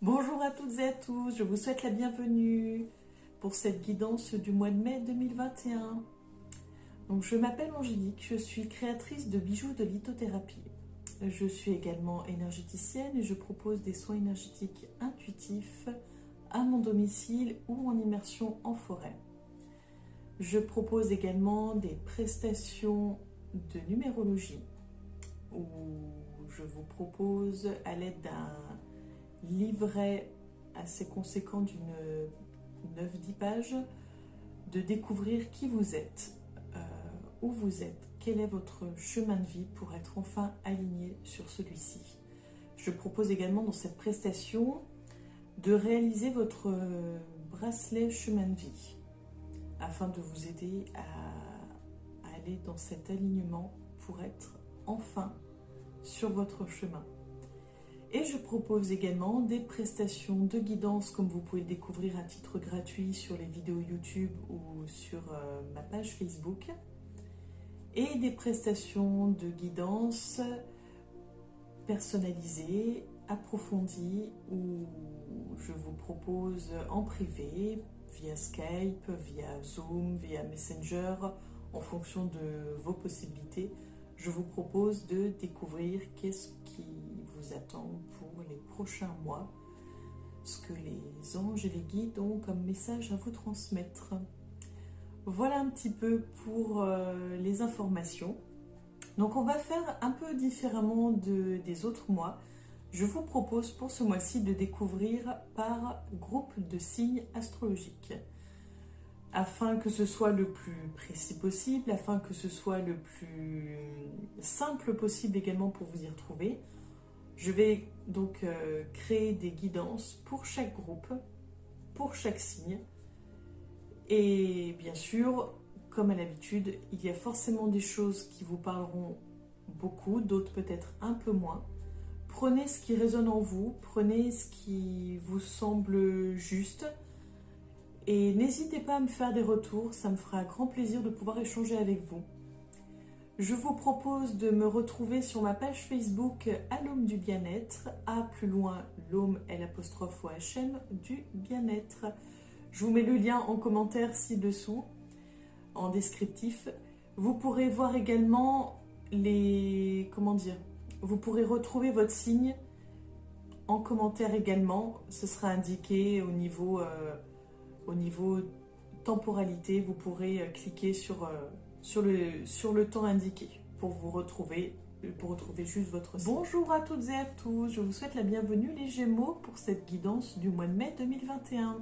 Bonjour à toutes et à tous, je vous souhaite la bienvenue pour cette guidance du mois de mai 2021. Donc, je m'appelle Angélique, je suis créatrice de bijoux de lithothérapie. Je suis également énergéticienne et je propose des soins énergétiques intuitifs à mon domicile ou en immersion en forêt. Je propose également des prestations de numérologie où je vous propose à l'aide d'un livret assez conséquent d'une 9-10 pages de découvrir qui vous êtes, où vous êtes, quel est votre chemin de vie pour être enfin aligné sur celui-ci. Je propose également dans cette prestation de réaliser votre bracelet chemin de vie afin de vous aider à aller dans cet alignement pour être enfin sur votre chemin. Et je propose également des prestations de guidance comme vous pouvez le découvrir à titre gratuit sur les vidéos YouTube ou sur ma page Facebook. Et des prestations de guidance personnalisées, approfondies, où je vous propose en privé, via Skype, via Zoom, via Messenger, en fonction de vos possibilités. Je vous propose de découvrir qu'est-ce qui vous attend pour les prochains mois, ce que les anges et les guides ont comme message à vous transmettre. Voilà un petit peu pour les informations. Donc on va faire un peu différemment des autres mois. Je vous propose pour ce mois-ci de découvrir par groupe de signes astrologiques, afin que ce soit le plus précis possible, afin que ce soit le plus simple possible également pour vous y retrouver. Je vais donc créer des guidances pour chaque groupe, pour chaque signe. Et bien sûr, comme à l'habitude, il y a forcément des choses qui vous parleront beaucoup, d'autres peut-être un peu moins. Prenez ce qui résonne en vous, prenez ce qui vous semble juste. Et n'hésitez pas à me faire des retours, ça me fera grand plaisir de pouvoir échanger avec vous. Je vous propose de me retrouver sur ma page Facebook à l'Homme du Bien-être, A plus loin l'Homme L''OHM du Bien-être. Je vous mets le lien en commentaire ci-dessous, en descriptif. Vous pourrez voir également vous pourrez retrouver votre signe en commentaire également. Ce sera indiqué au niveau temporalité. Vous pourrez cliquer sur le temps indiqué pour vous retrouver, pour retrouver juste votre signe. Bonjour à toutes et à tous, je vous souhaite la bienvenue les Gémeaux pour cette guidance du mois de mai 2021.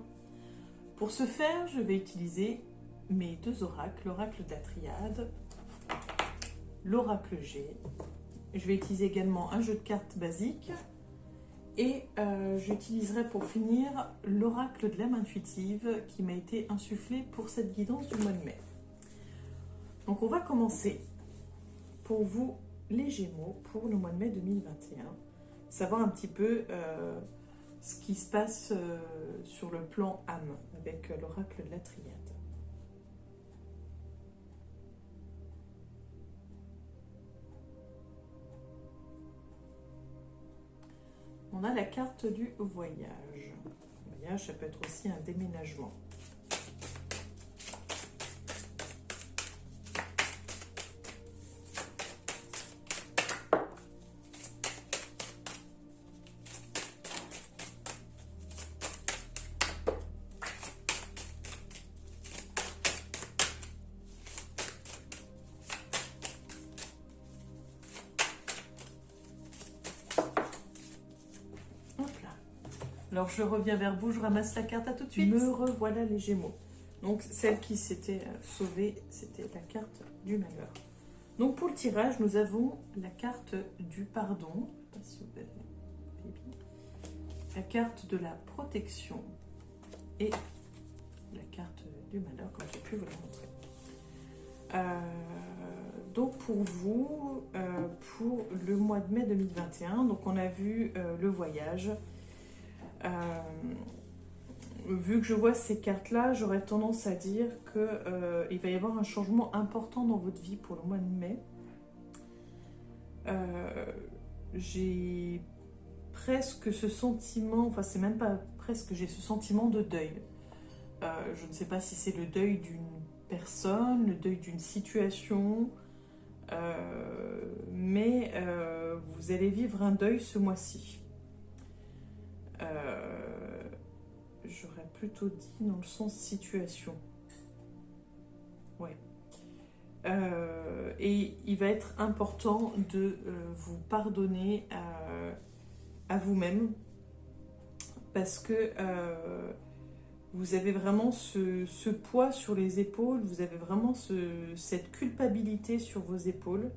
Pour ce faire, je vais utiliser mes deux oracles, l'oracle de la Triade, l'oracle G. Je vais utiliser également un jeu de cartes basique et j'utiliserai pour finir l'oracle de l'âme intuitive qui m'a été insufflé pour cette guidance du mois de mai. Donc on va commencer pour vous les Gémeaux pour le mois de mai 2021, savoir un petit peu ce qui se passe sur le plan âme avec l'oracle de la Triade. On a la carte du voyage. Le voyage, ça peut être aussi un déménagement. Alors je reviens vers vous, je ramasse la carte, à tout de suite. Me revoilà les Gémeaux. Donc celle qui s'était sauvée, c'était la carte du malheur. Donc pour le tirage, nous avons la carte du pardon, je sais pas si vous avez bien, la carte de la protection et la carte du malheur, comme j'ai pu vous la montrer. Donc pour vous, pour le mois de mai 2021, donc on a vu le voyage. Vu que je vois ces cartes-là, j'aurais tendance à dire qu'il va y avoir un changement important dans votre vie pour le mois de mai. J'ai presque ce sentiment, enfin c'est même pas presque, j'ai ce sentiment de deuil. Je ne sais pas si c'est le deuil d'une personne, le deuil d'une situation, mais vous allez vivre un deuil ce mois-ci. J'aurais plutôt dit dans le sens situation. Ouais. Et il va être important de vous pardonner à vous-même parce que vous avez vraiment ce poids sur les épaules, vous avez vraiment cette culpabilité sur vos épaules.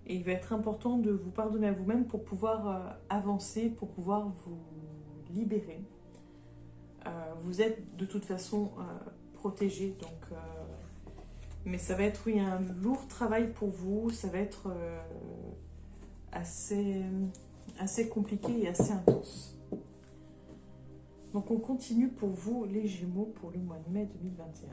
Et il va être important de vous pardonner à vous-même pour pouvoir avancer, pour pouvoir vous libérer. Vous êtes de toute façon protégé, donc, mais ça va être, oui, un lourd travail pour vous, ça va être assez compliqué et assez intense. Donc on continue pour vous, les Gémeaux, pour le mois de mai 2021.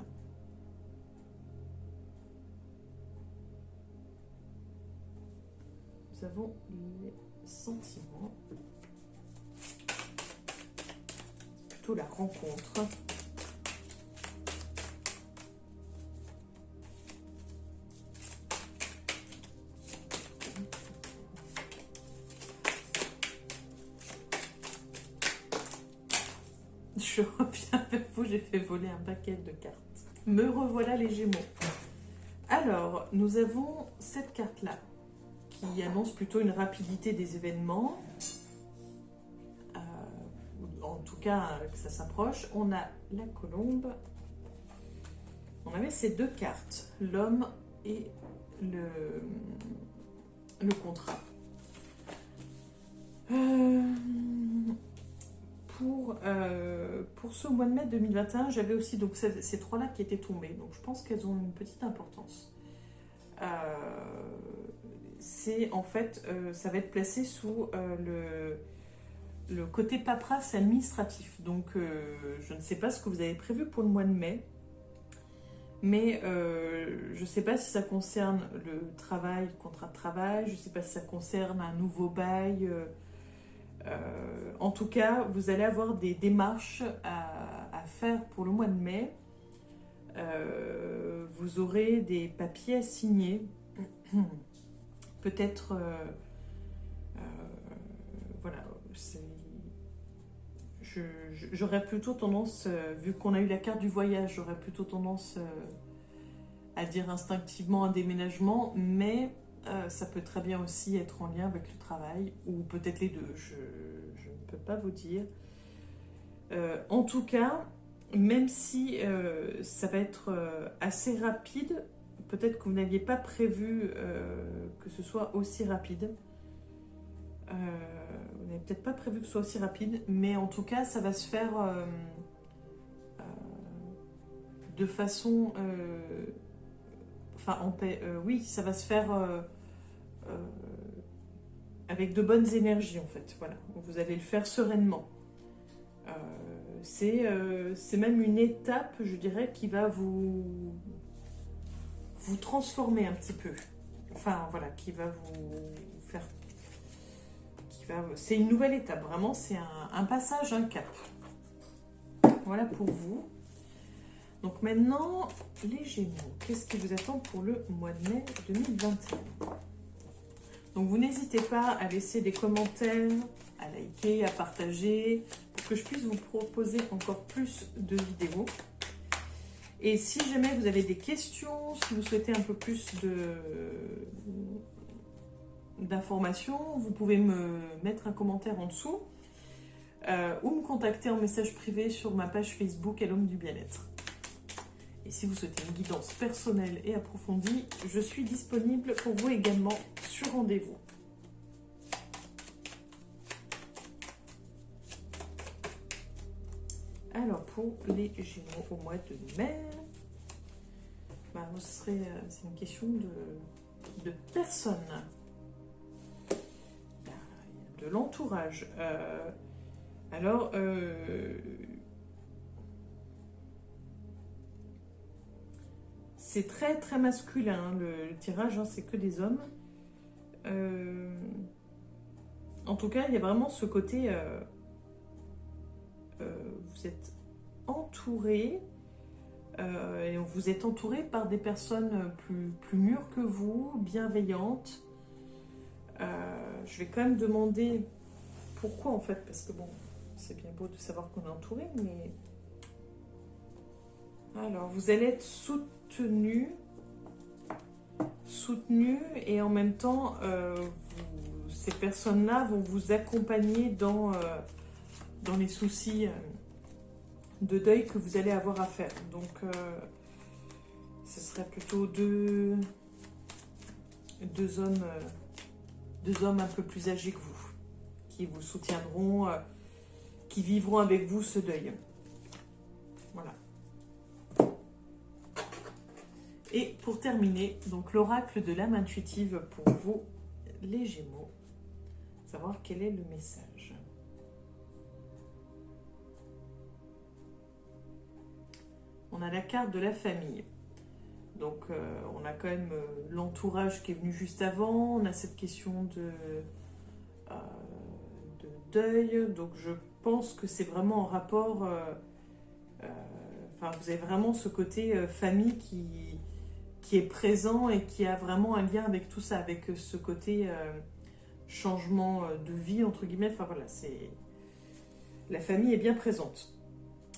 Nous avons les sentiments, plutôt la rencontre. Je reviens vers vous, j'ai fait voler un paquet de cartes. Me revoilà les Gémeaux. Alors, nous avons cette carte-là, qui annonce plutôt une rapidité des événements. En tout cas, que ça s'approche. On a la colombe. On avait ces deux cartes, l'homme et le contrat. Pour ce mois de mai 2021, j'avais aussi donc ces trois-là qui étaient tombés. Donc je pense qu'elles ont une petite importance. C'est en fait, ça va être placé sous le côté paperasse administratif. Donc je ne sais pas ce que vous avez prévu pour le mois de mai. Mais je ne sais pas si ça concerne le travail, le contrat de travail. Je ne sais pas si ça concerne un nouveau bail. En tout cas, vous allez avoir des démarches à faire pour le mois de mai. Vous aurez des papiers à signer. Peut-être, voilà, j'aurais plutôt tendance, vu qu'on a eu la carte du voyage, j'aurais plutôt tendance à dire instinctivement un déménagement, mais ça peut très bien aussi être en lien avec le travail, ou peut-être les deux, je ne peux pas vous dire. En tout cas, même si ça va être assez rapide, peut-être que vous n'aviez pas prévu que ce soit aussi rapide. Vous n'avez peut-être pas prévu que ce soit aussi rapide, mais en tout cas, ça va se faire de façon... enfin, en paix. Oui, ça va se faire avec de bonnes énergies, en fait. Voilà, vous allez le faire sereinement. C'est même une étape, je dirais, qui va vous transformer un petit peu. Enfin, voilà, qui va vous faire... C'est une nouvelle étape, vraiment, c'est un passage, un cap. Voilà pour vous. Donc maintenant, les Gémeaux, qu'est-ce qui vous attend pour le mois de mai 2021? Donc vous n'hésitez pas à laisser des commentaires, à liker, à partager, pour que je puisse vous proposer encore plus de vidéos. Et si jamais vous avez des questions, si vous souhaitez un peu plus d'informations, vous pouvez me mettre un commentaire en dessous ou me contacter en message privé sur ma page Facebook à l'Homme du Bien-être. Et si vous souhaitez une guidance personnelle et approfondie, je suis disponible pour vous également sur rendez-vous. Alors, pour les Gémeaux au mois de mai, c'est une question de personne, de l'entourage. Alors, c'est très très masculin, le tirage, hein, c'est que des hommes. En tout cas, il y a vraiment ce côté... vous êtes entouré, et vous êtes entouré par des personnes plus mûres que vous, bienveillantes. Je vais quand même demander pourquoi en fait, parce que bon, c'est bien beau de savoir qu'on est entouré, mais... Alors, vous allez être soutenu et en même temps, ces personnes-là vont vous accompagner dans les soucis de deuil que vous allez avoir à faire. Donc, ce serait plutôt deux hommes un peu plus âgés que vous, qui vous soutiendront, qui vivront avec vous ce deuil. Voilà. Et pour terminer, donc l'oracle de l'âme intuitive pour vous, les Gémeaux. Savoir quel est le message. On a la carte de la famille. Donc on a quand même l'entourage qui est venu juste avant. On a cette question de deuil. Donc je pense que c'est vraiment en rapport... vous avez vraiment ce côté famille qui est présent et qui a vraiment un lien avec tout ça, avec ce côté changement de vie, entre guillemets. Enfin voilà, la famille est bien présente.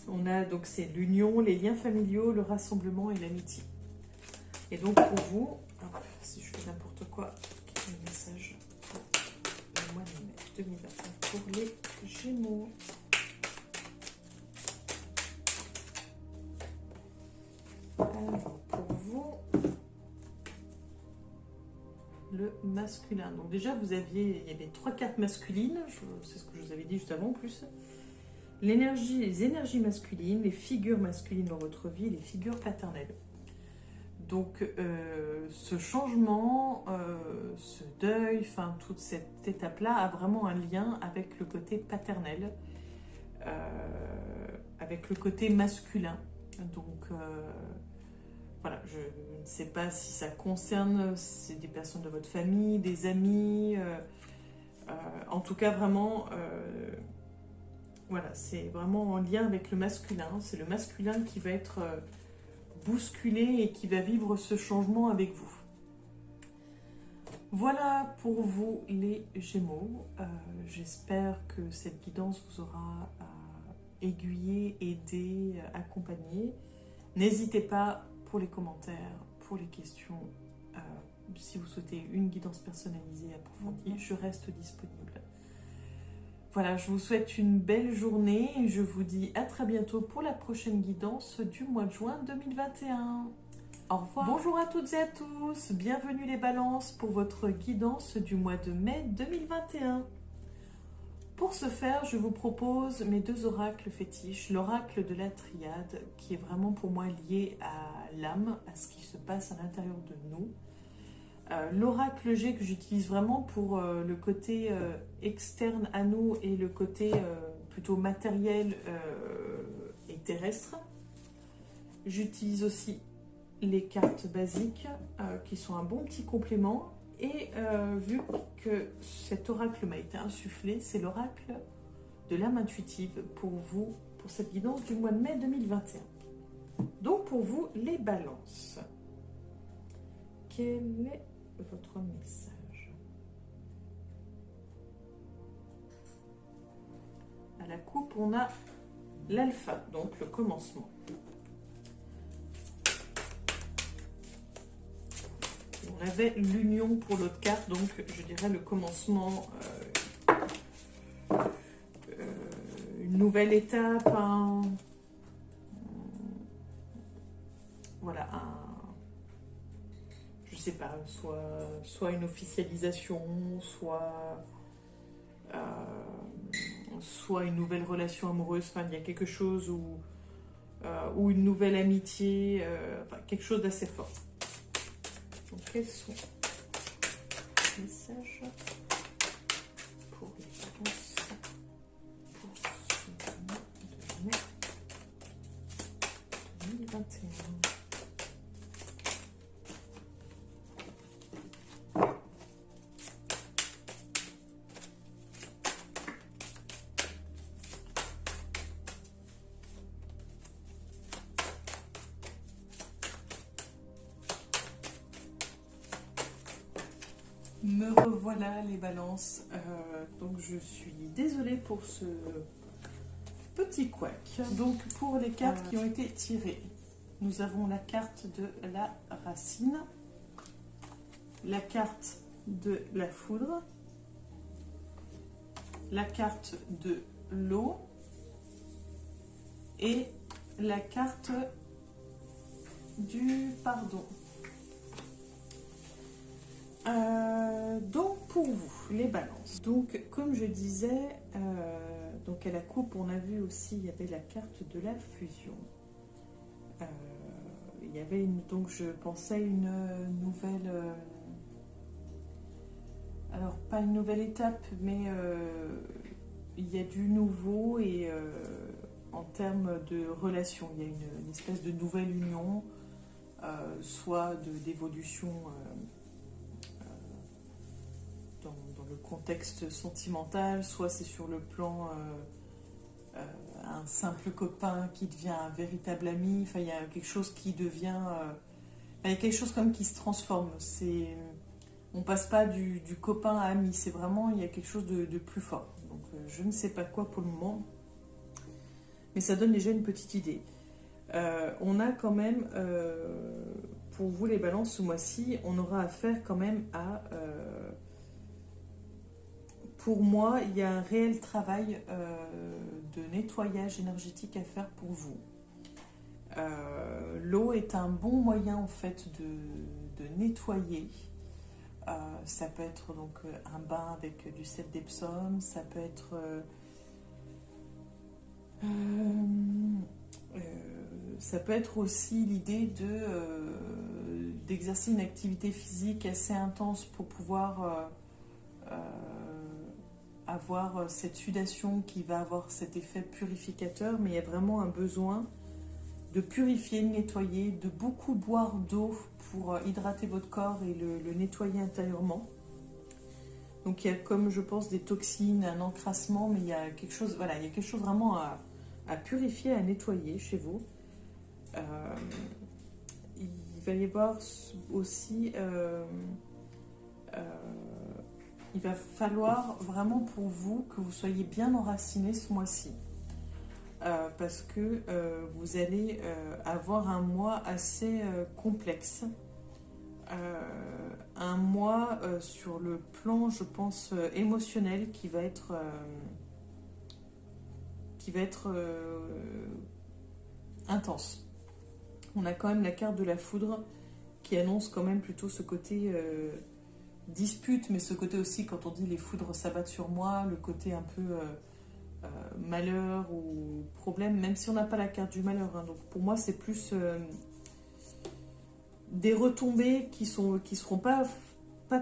On a donc c'est l'union, les liens familiaux, le rassemblement et l'amitié. Et donc pour vous, si je fais n'importe quoi, quel est le message pour le mois de mai 2025 pour les Gémeaux? Alors pour vous, le masculin. Donc déjà il y avait 3 cartes masculines, c'est ce que je vous avais dit juste avant en plus. Les énergies masculines, les figures masculines dans votre vie, les figures paternelles. Donc ce changement, ce deuil, enfin toute cette étape-là a vraiment un lien avec le côté paternel, avec le côté masculin. Donc voilà, je ne sais pas si ça concerne des personnes de votre famille, des amis, en tout cas vraiment, voilà, c'est vraiment en lien avec le masculin. C'est le masculin qui va être bousculé et qui va vivre ce changement avec vous. Voilà pour vous les Gémeaux. J'espère que cette guidance vous aura aiguillé, aidé, accompagné. N'hésitez pas pour les commentaires, pour les questions. Si vous souhaitez une guidance personnalisée approfondie, je reste disponible. Voilà, je vous souhaite une belle journée et je vous dis à très bientôt pour la prochaine guidance du mois de juin 2021. Au revoir. Bonjour à toutes et à tous, bienvenue les balances pour votre guidance du mois de mai 2021. Pour ce faire, je vous propose mes 2 oracles fétiches, l'oracle de la triade qui est vraiment pour moi lié à l'âme, à ce qui se passe à l'intérieur de nous. L'oracle G que j'utilise vraiment pour le côté externe à nous et le côté plutôt matériel et terrestre. J'utilise aussi les cartes basiques qui sont un bon petit complément. Et vu que cet oracle m'a été insufflé, c'est l'oracle de l'âme intuitive pour vous, pour cette guidance du mois de mai 2021. Donc pour vous, les balances. Quel est votre message? À la coupe, on a l'alpha, donc le commencement. On avait l'union pour l'autre carte, donc je dirais le commencement, une nouvelle étape, voilà, je sais pas, soit une officialisation, soit une nouvelle relation amoureuse, enfin il y a quelque chose ou une nouvelle amitié, enfin quelque chose d'assez fort. Donc, quels sont les messages pour les vacances pour ce mois de mai 2021? Me revoilà les balances. Donc je suis désolée pour ce petit couac. Donc pour les cartes qui ont été tirées, nous avons la carte de la racine, la carte de la foudre, la carte de l'eau et la carte du pardon. Donc pour vous, les balances. Donc comme je disais, donc à la coupe, on a vu aussi, il y avait la carte de la fusion. Il y avait donc je pensais une nouvelle, alors pas une nouvelle étape, mais il y a du nouveau et en termes de relation, il y a une espèce de nouvelle union, soit d'évolution dans le contexte sentimental, soit c'est sur le plan un simple copain qui devient un véritable ami. Enfin, il y a quelque chose qui devient, il y a quelque chose comme qui se transforme. On passe pas du copain à ami, c'est vraiment, il y a quelque chose de plus fort. Donc je ne sais pas quoi pour le moment, mais ça donne déjà une petite idée. On a quand même, pour vous les balances ce mois-ci, on aura affaire quand même à... pour moi, il y a un réel travail de nettoyage énergétique à faire pour vous. L'eau est un bon moyen en fait de nettoyer. Ça peut être donc un bain avec du sel d'Epsom, ça peut être aussi l'idée d'exercer une activité physique assez intense pour pouvoir avoir cette sudation qui va avoir cet effet purificateur, mais il y a vraiment un besoin de purifier, de nettoyer, de beaucoup boire d'eau pour hydrater votre corps et le nettoyer intérieurement. Donc il y a, comme je pense, des toxines, un encrassement, mais il y a quelque chose, voilà, il y a quelque chose vraiment à purifier, à nettoyer chez vous. Il va y avoir aussi... il va falloir vraiment pour vous que vous soyez bien enraciné ce mois-ci. Parce que vous allez avoir un mois assez complexe. Un mois sur le plan, je pense, émotionnel qui va être intense. On a quand même la carte de la foudre qui annonce quand même plutôt ce côté dispute, mais ce côté aussi, quand on dit les foudres s'abattent sur moi, le côté un peu malheur ou problème, même si on n'a pas la carte du malheur. Hein. Donc pour moi, c'est plus des retombées qui seront pas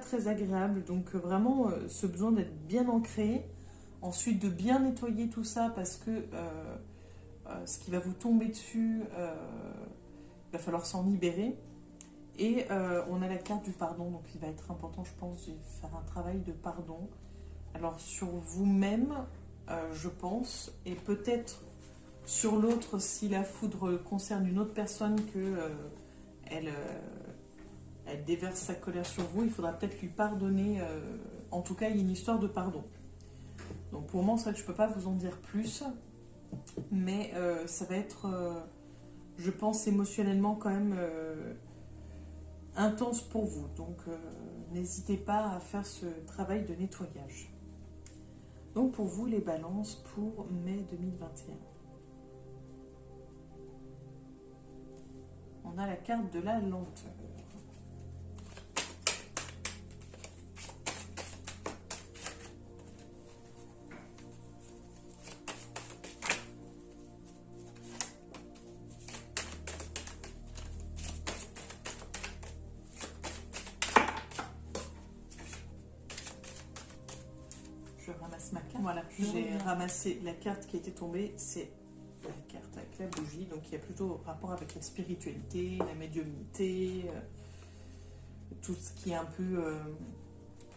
très agréables. Donc vraiment, ce besoin d'être bien ancré, ensuite de bien nettoyer tout ça, parce que ce qui va vous tomber dessus, il va falloir s'en libérer. Et on a la carte du pardon, donc il va être important, je pense, de faire un travail de pardon. Alors sur vous-même, je pense, et peut-être sur l'autre, si la foudre concerne une autre personne, elle déverse sa colère sur vous, il faudra peut-être lui pardonner. En tout cas, il y a une histoire de pardon. Donc pour moi, c'est vrai que je ne peux pas vous en dire plus, mais ça va être, je pense, émotionnellement quand même... intense pour vous, donc n'hésitez pas à faire ce travail de nettoyage. Donc pour vous les balances pour mai 2021, on a la carte de la lenteur. Je ramasse ma carte. Voilà, j'ai ramassé la carte qui était tombée, c'est la carte avec la bougie, donc il y a plutôt rapport avec la spiritualité, la médiumnité, tout ce qui est un peu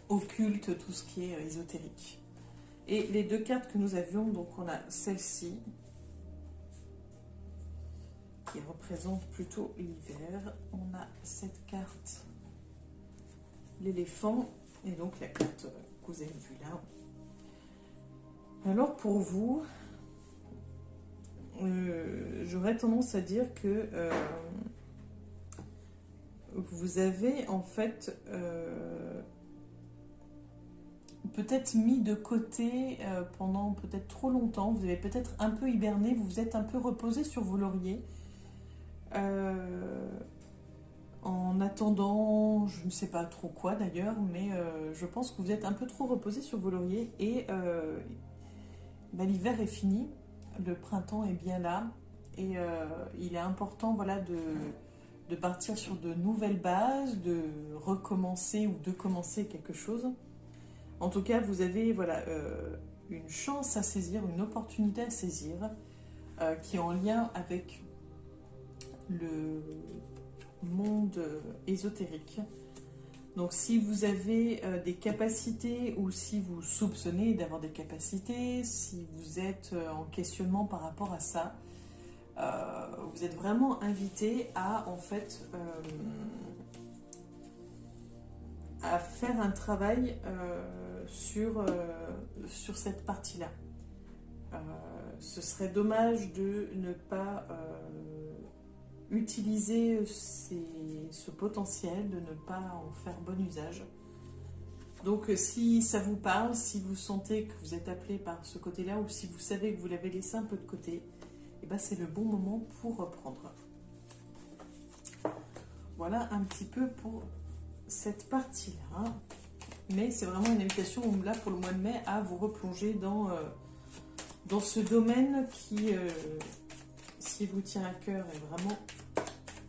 occulte, tout ce qui est ésotérique. Et les deux cartes que nous avions, donc on a celle-ci, qui représente plutôt l'hiver. On a cette carte, l'éléphant, Et donc la carte que vous avez vue là. Alors pour vous, j'aurais tendance à dire que vous avez en fait peut-être mis de côté pendant peut-être trop longtemps, vous avez peut-être un peu hiberné, vous vous êtes un peu reposé sur vos lauriers en attendant, je ne sais pas trop quoi d'ailleurs, mais je pense que vous êtes un peu trop reposé sur vos lauriers et l'hiver est fini, le printemps est bien là et il est important voilà, de partir sur de nouvelles bases, de recommencer ou de commencer quelque chose. En tout cas, vous avez voilà, une chance à saisir, une opportunité à saisir qui est en lien avec le monde ésotérique. Donc si vous avez des capacités ou si vous soupçonnez d'avoir des capacités, si vous êtes en questionnement par rapport à ça, vous êtes vraiment invité à en fait à faire un travail sur cette partie-là. Ce serait dommage de ne pas utiliser ce potentiel, de ne pas en faire bon usage. Donc si ça vous parle, si vous sentez que vous êtes appelé par ce côté-là ou si vous savez que vous l'avez laissé un peu de côté, et ben c'est le bon moment pour reprendre. Voilà un petit peu pour cette partie-là. Mais c'est vraiment une invitation là pour le mois de mai à vous replonger dans ce domaine qui, si vous tient à cœur,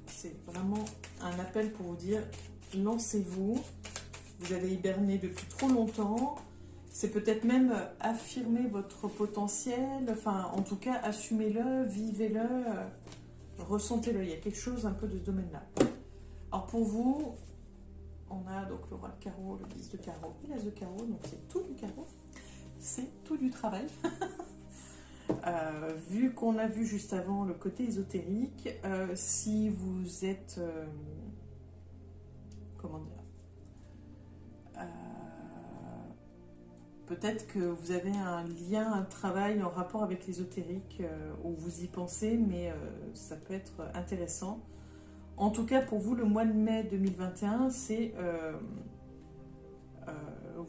c'est vraiment un appel pour vous dire lancez-vous. Vous avez hiberné depuis trop longtemps. C'est peut-être même affirmer votre potentiel. Enfin, en tout cas, assumez-le, vivez-le, ressentez-le. Il y a quelque chose un peu de ce domaine-là. Alors pour vous, on a donc le roi de carreau, le 10 de carreau et l'as de carreau. Donc c'est tout du carreau. C'est tout du travail. Vu qu'on a vu juste avant le côté ésotérique, si vous êtes... comment dire peut-être que vous avez un lien, un travail en rapport avec l'ésotérique où vous y pensez, mais ça peut être intéressant. En tout cas, pour vous, le mois de mai 2021, c'est...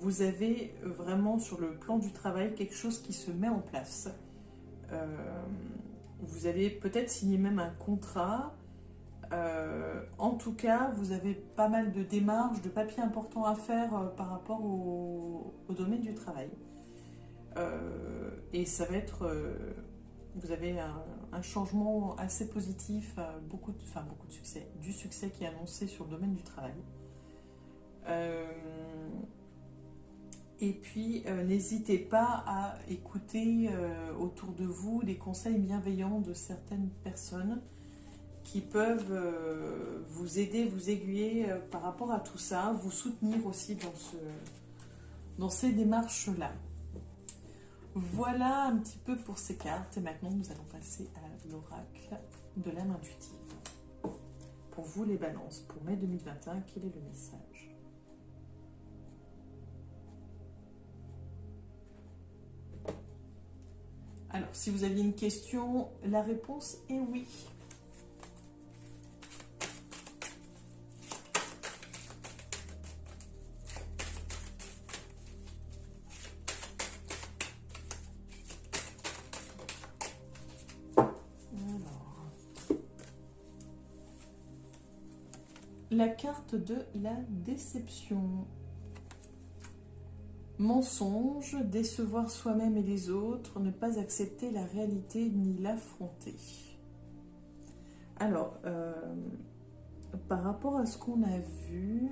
vous avez vraiment sur le plan du travail quelque chose qui se met en place. Vous avez peut-être signé même un contrat. En tout cas, vous avez pas mal de démarches, de papiers importants à faire par rapport au domaine du travail. Et ça va être... vous avez un changement assez positif, beaucoup de succès, du succès qui est annoncé sur le domaine du travail. Et puis, n'hésitez pas à écouter autour de vous des conseils bienveillants de certaines personnes qui peuvent vous aider, vous aiguiller par rapport à tout ça, vous soutenir aussi dans ces démarches-là. Voilà un petit peu pour ces cartes. Et maintenant, nous allons passer à l'oracle de l'âme intuitive. Pour vous, les balances, pour mai 2021, quel est le message ? Alors, si vous aviez une question, la réponse est oui. La carte de la déception. Mensonge, décevoir soi-même et les autres, ne pas accepter la réalité ni l'affronter. Alors, par rapport à ce qu'on a vu,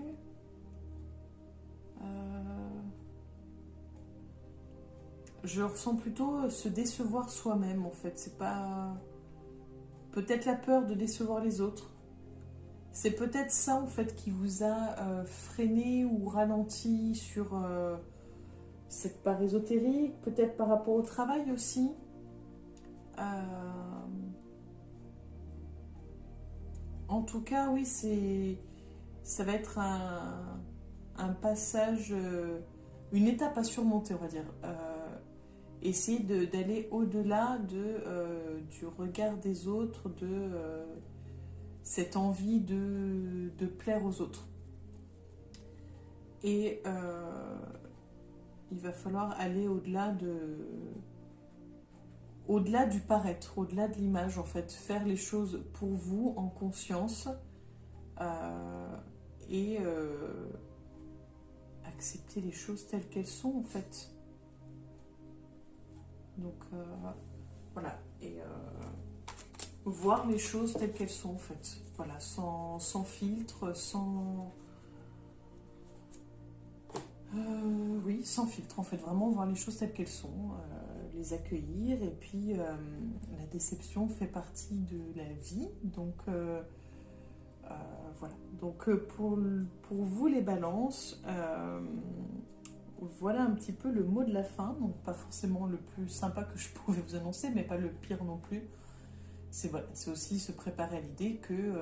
je ressens plutôt se décevoir soi-même en fait. C'est pas... Peut-être la peur de décevoir les autres. C'est peut-être ça en fait qui vous a freiné ou ralenti sur cette part ésotérique, peut-être par rapport au travail aussi. En tout cas, oui, ça va être un passage, une étape à surmonter, on va dire. Essayer d'aller au-delà du regard des autres, de cette envie de plaire aux autres. Et il va falloir aller au-delà du paraître, au-delà de l'image, en fait. Faire les choses pour vous, en conscience, et accepter les choses telles qu'elles sont, en fait. Donc, voilà. Et voir les choses telles qu'elles sont, en fait. Voilà, sans filtre, sans... oui, sans filtre, en fait. Vraiment voir les choses telles qu'elles sont, les accueillir. Et puis, la déception fait partie de la vie. Donc, voilà. Donc, pour vous, les balances, voilà un petit peu le mot de la fin. Donc, pas forcément le plus sympa que je pouvais vous annoncer, mais pas le pire non plus. C'est voilà, c'est aussi se préparer à l'idée que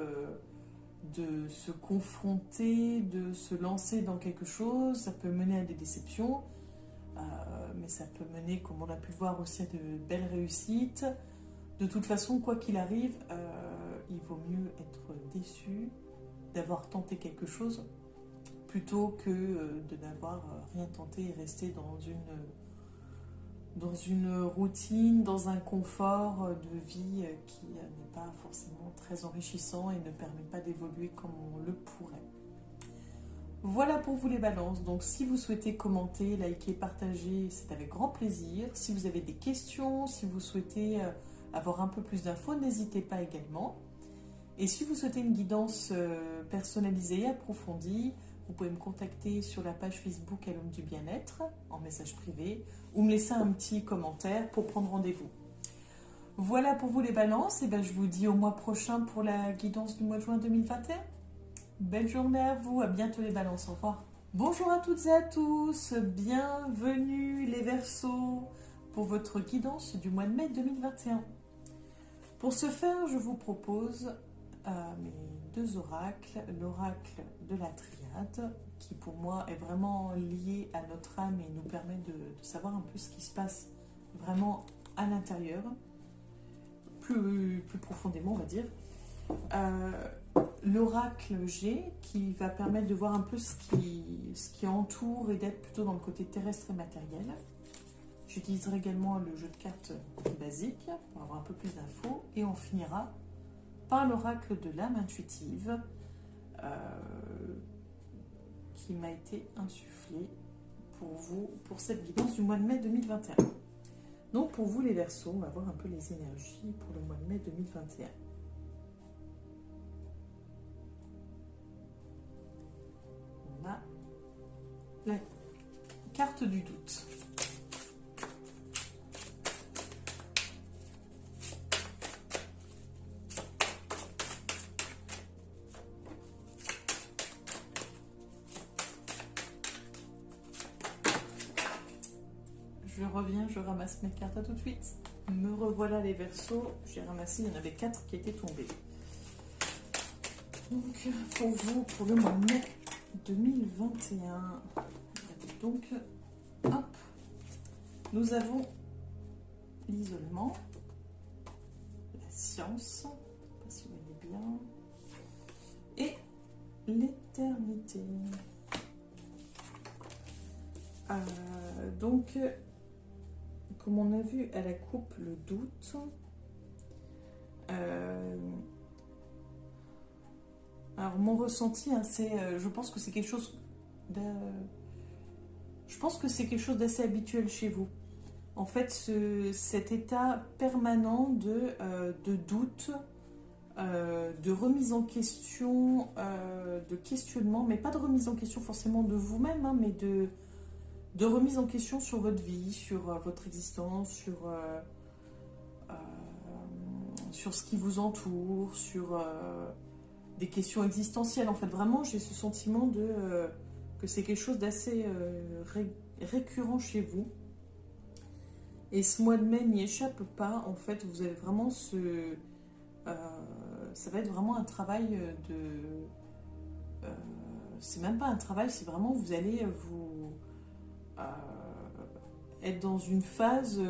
de se confronter, de se lancer dans quelque chose, ça peut mener à des déceptions, mais ça peut mener, comme on a pu le voir, aussi à de belles réussites. De toute façon, quoi qu'il arrive, il vaut mieux être déçu d'avoir tenté quelque chose plutôt que de n'avoir rien tenté et rester dans une routine, dans un confort de vie qui n'est pas forcément très enrichissant et ne permet pas d'évoluer comme on le pourrait. Voilà pour vous les balances. Donc si vous souhaitez commenter, liker, partager, c'est avec grand plaisir. Si vous avez des questions, si vous souhaitez avoir un peu plus d'infos, n'hésitez pas également. Et si vous souhaitez une guidance personnalisée et approfondie, vous pouvez me contacter sur la page Facebook à l'homme du bien-être en message privé ou me laisser un petit commentaire pour prendre rendez-vous. Voilà pour vous les balances, et je vous dis au mois prochain pour la guidance du mois de juin 2021. Belle journée à vous, à bientôt les balances, au revoir. Bonjour à toutes et à tous, bienvenue les Verseaux pour votre guidance du mois de mai 2021. Pour ce faire, je vous propose mes deux oracles, l'oracle de la triade, qui pour moi est vraiment lié à notre âme et nous permet de savoir un peu ce qui se passe vraiment à l'intérieur, plus profondément on va dire. L'oracle G, qui va permettre de voir un peu ce qui entoure et d'être plutôt dans le côté terrestre et matériel. J'utiliserai également le jeu de cartes basique pour avoir un peu plus d'infos, et on finira par l'oracle de l'âme intuitive qui m'a été insufflé pour vous, pour cette guidance du mois de mai 2021. Donc pour vous les Verseaux, on va voir un peu les énergies pour le mois de mai 2021. On a la carte du doute. Je reviens, je ramasse mes cartes, à tout de suite. Me revoilà les Verseaux. J'ai ramassé, il y en avait 4 qui étaient tombés. Donc pour vous, pour le mois de mai 2021, donc hop, nous avons l'isolement, la science, pas si vous voyez bien, et l'éternité. Donc, comme on a vu à la coupe, le doute. Alors mon ressenti, c'est, je pense que c'est quelque chose d'assez habituel chez vous. En fait, cet état permanent de doute, de remise en question, de questionnement, mais pas de remise en question forcément de vous-même, hein, mais de remise en question sur votre vie, sur votre existence, sur ce qui vous entoure, sur des questions existentielles. En fait, vraiment, j'ai ce sentiment que c'est quelque chose d'assez récurrent chez vous. Et ce mois de mai n'y échappe pas. En fait, vous avez vraiment ça va être vraiment un travail c'est même pas un travail, c'est vraiment vous allez vous être dans une phase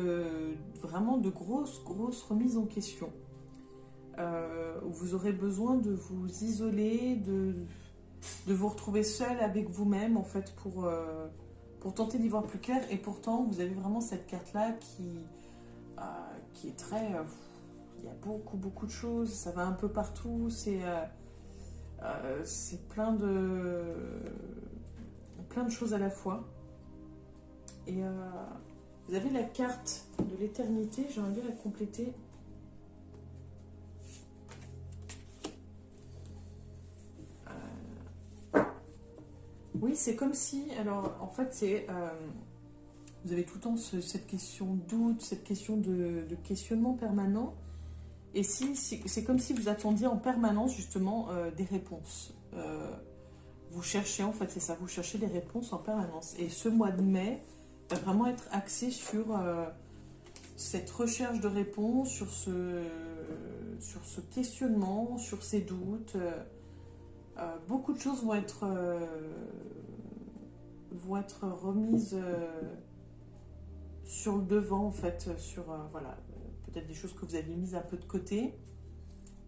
vraiment de grosse remise en question. Où vous aurez besoin de vous isoler, de vous retrouver seul avec vous-même en fait pour tenter d'y voir plus clair. Et pourtant vous avez vraiment cette carte là qui est très il y a beaucoup de choses, ça va un peu partout, c'est plein de choses à la fois. Et vous avez la carte de l'éternité, j'aimerais bien la compléter. Oui, c'est comme si, alors en fait c'est, vous avez tout le temps cette question de doute, cette question de questionnement permanent, et si c'est comme si vous attendiez en permanence justement des réponses. Vous cherchez, en fait c'est ça, vous cherchez des réponses en permanence. Et ce mois de mai va vraiment être axé sur cette recherche de réponses, sur ce questionnement, sur ces doutes. Beaucoup de choses vont être remises sur le devant en fait, sur voilà, peut-être des choses que vous aviez mises un peu de côté.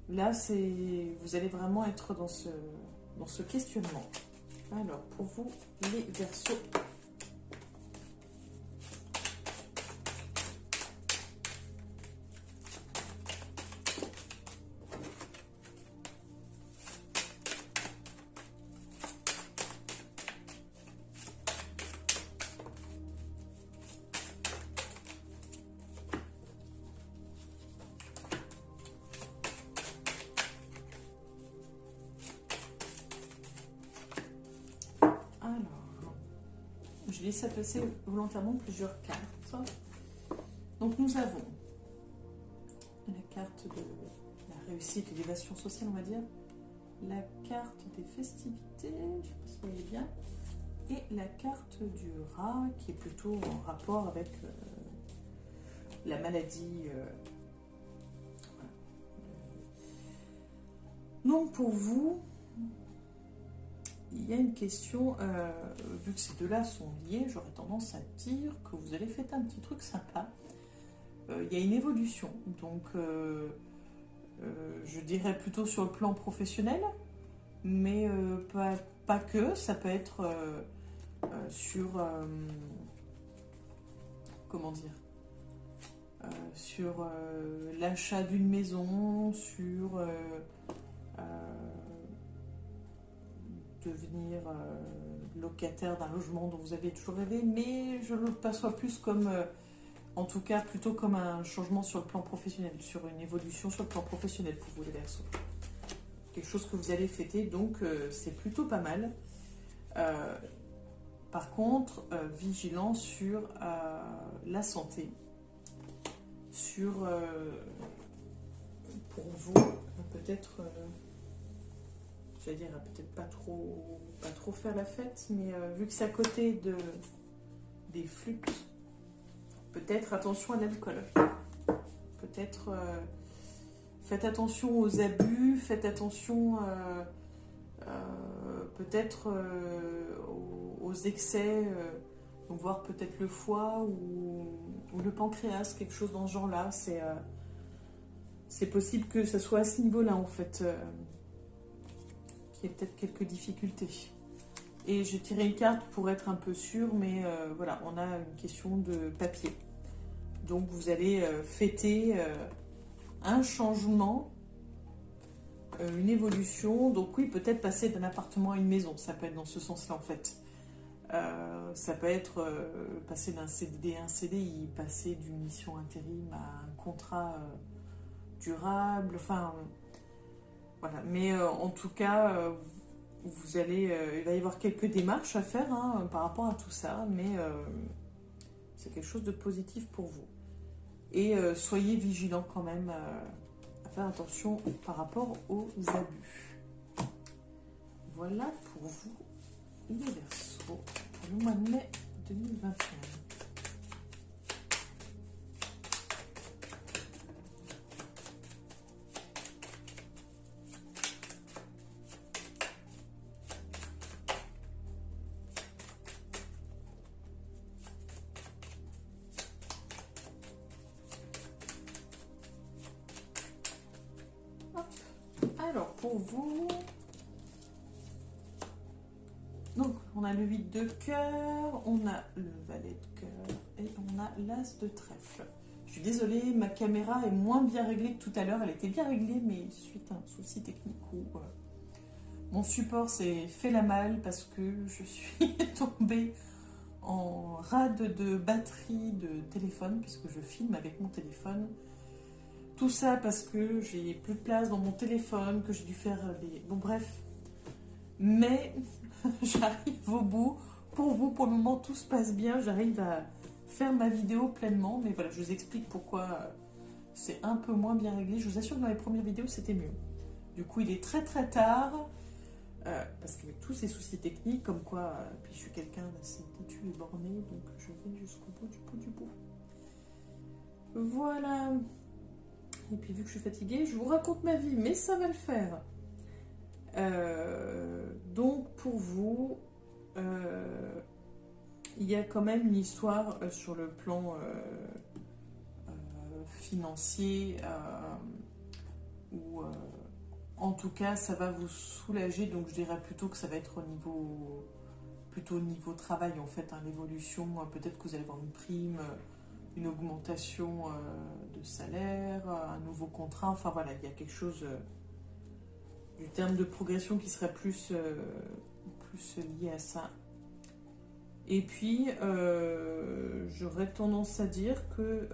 Là, vous allez vraiment être dans ce questionnement. Alors, pour vous, les Verseaux. Je laisse passer volontairement plusieurs cartes. Donc nous avons la carte de la réussite et l'évasion sociale, on va dire. La carte des festivités, je ne sais pas si vous voyez bien. Et la carte du rat, qui est plutôt en rapport avec la maladie. Voilà. Donc pour vous, il y a une question, vu que ces deux-là sont liés, j'aurais tendance à dire que vous allez fêter un petit truc sympa. Il y a une évolution, donc je dirais plutôt sur le plan professionnel, mais pas que, ça peut être sur, comment dire, sur l'achat d'une maison, sur devenir locataire d'un logement dont vous avez toujours rêvé, mais je le perçois plus comme, en tout cas plutôt comme un changement sur le plan professionnel, sur une évolution sur le plan professionnel pour vous les Verseaux. Quelque chose que vous allez fêter, donc c'est plutôt pas mal. Par contre, vigilant sur la santé, sur, pour vous, peut-être... j'allais dire, peut-être pas trop faire la fête, mais vu que c'est à côté des flûtes, peut-être attention à l'alcool. Peut-être faites attention aux abus, faites attention peut-être aux excès, voir peut-être le foie ou le pancréas, quelque chose dans ce genre-là. C'est possible que ça soit à ce niveau-là, en fait. Qu'il y ait peut-être quelques difficultés. Et j'ai tiré une carte pour être un peu sûr, mais voilà, on a une question de papier. Donc vous allez fêter un changement, une évolution. Donc oui, peut-être passer d'un appartement à une maison, ça peut être dans ce sens-là en fait. Ça peut être passer d'un CDD à un CDI, passer d'une mission intérim à un contrat durable, enfin... Voilà, mais en tout cas, vous allez, il va y avoir quelques démarches à faire par rapport à tout ça, mais c'est quelque chose de positif pour vous. Et soyez vigilants quand même à faire attention par rapport aux abus. Voilà pour vous, les Verseaux, pour le mois de mai 2021. pour vous, donc on a le 8 de cœur, on a le valet de cœur et on a l'as de trèfle. Je suis désolée, ma caméra est moins bien réglée que tout à l'heure. Elle était bien réglée, mais suite à un souci technique où mon support s'est fait la malle parce que je suis tombée en rade de batterie de téléphone, puisque je filme avec mon téléphone. Tout ça parce que j'ai plus de place dans mon téléphone, que j'ai dû faire des... Bon bref, mais j'arrive au bout. Pour vous, pour le moment, tout se passe bien. J'arrive à faire ma vidéo pleinement, mais voilà, je vous explique pourquoi c'est un peu moins bien réglé. Je vous assure que dans les premières vidéos, c'était mieux. Du coup, il est très très tard, parce qu'avec tous ces soucis techniques, comme quoi, puis je suis quelqu'un d'assez têtu et borné, donc je vais jusqu'au bout du bout du bout. Voilà. Et puis vu que je suis fatiguée, je vous raconte ma vie, mais ça va le faire. Donc pour vous, il y a quand même une histoire sur le plan financier, où en tout cas ça va vous soulager. Donc je dirais plutôt que ça va être plutôt au niveau travail en fait, hein, l'évolution. Peut-être que vous allez avoir une prime, une augmentation de salaire, un nouveau contrat. Enfin voilà, il y a quelque chose du terme de progression qui serait plus lié à ça. Et puis, j'aurais tendance à dire que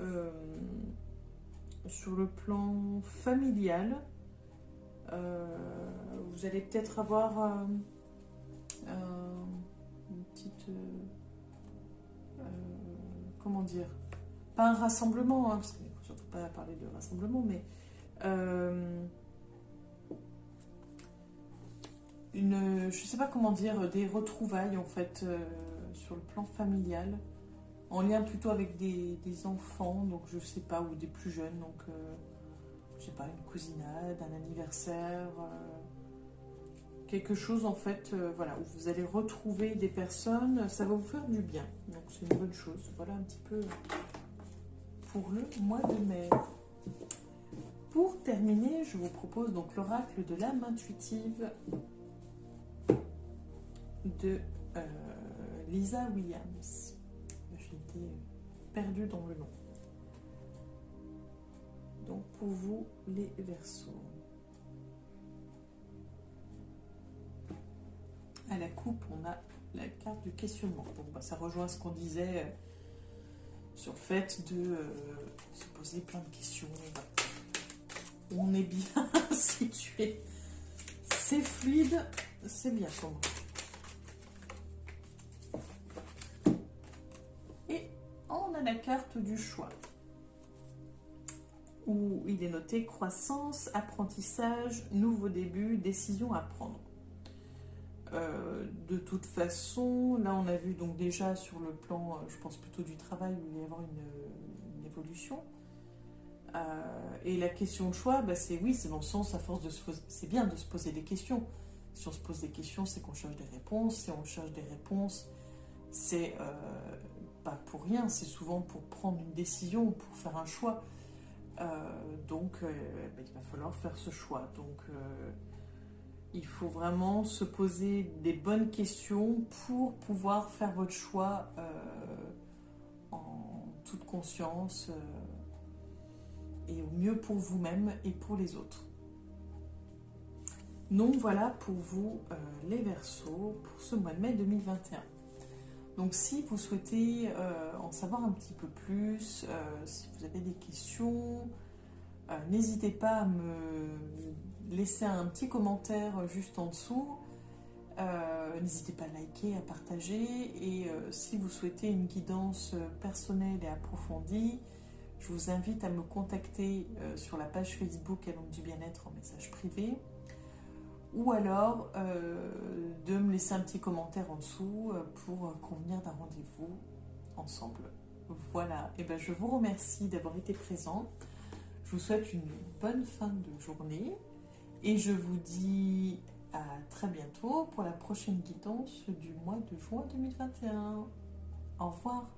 sur le plan familial, vous allez peut-être avoir une petite... comment dire? Pas un rassemblement, hein, parce qu'il ne faut surtout pas parler de rassemblement, mais... je sais pas comment dire, des retrouvailles en fait sur le plan familial, en lien plutôt avec des enfants, donc je sais pas, ou des plus jeunes, donc je sais pas, une cousinade, un anniversaire, quelque chose en fait, voilà, où vous allez retrouver des personnes, ça va vous faire du bien, donc c'est une bonne chose. Voilà un petit peu pour le mois de mai. Pour terminer, je vous propose donc l'oracle de l'âme intuitive de Lisa Williams. J'étais perdue dans le nom. Donc pour vous, les Verseaux. À la coupe, on a la carte du questionnement. Donc bah, ça rejoint ce qu'on disait sur le fait de se poser plein de questions. On est bien situé. C'est fluide, c'est bien pour moi. La carte du choix, où il est noté croissance, apprentissage, nouveau début, décision à prendre. De toute façon, là on a vu donc déjà sur le plan, je pense plutôt du travail, où il va y avoir une évolution. Et la question de choix, bah c'est oui, c'est dans le sens à force de se poser, c'est bien de se poser des questions. Si on se pose des questions, c'est qu'on cherche des réponses. Si on cherche des réponses, c'est pas pour rien, c'est souvent pour prendre une décision, pour faire un choix. Donc, il va falloir faire ce choix. Donc, il faut vraiment se poser des bonnes questions pour pouvoir faire votre choix en toute conscience et au mieux pour vous-même et pour les autres. Donc, voilà pour vous les Verseaux pour ce mois de mai 2021. Donc si vous souhaitez en savoir un petit peu plus, si vous avez des questions, n'hésitez pas à me laisser un petit commentaire juste en dessous. N'hésitez pas à liker, à partager. Et si vous souhaitez une guidance personnelle et approfondie, je vous invite à me contacter sur la page Facebook Allons du bien-être en message privé. Ou alors de me laisser un petit commentaire en dessous pour convenir d'un rendez-vous ensemble. Voilà, et ben je vous remercie d'avoir été présent. Je vous souhaite une bonne fin de journée et je vous dis à très bientôt pour la prochaine guidance du mois de juin 2021. Au revoir.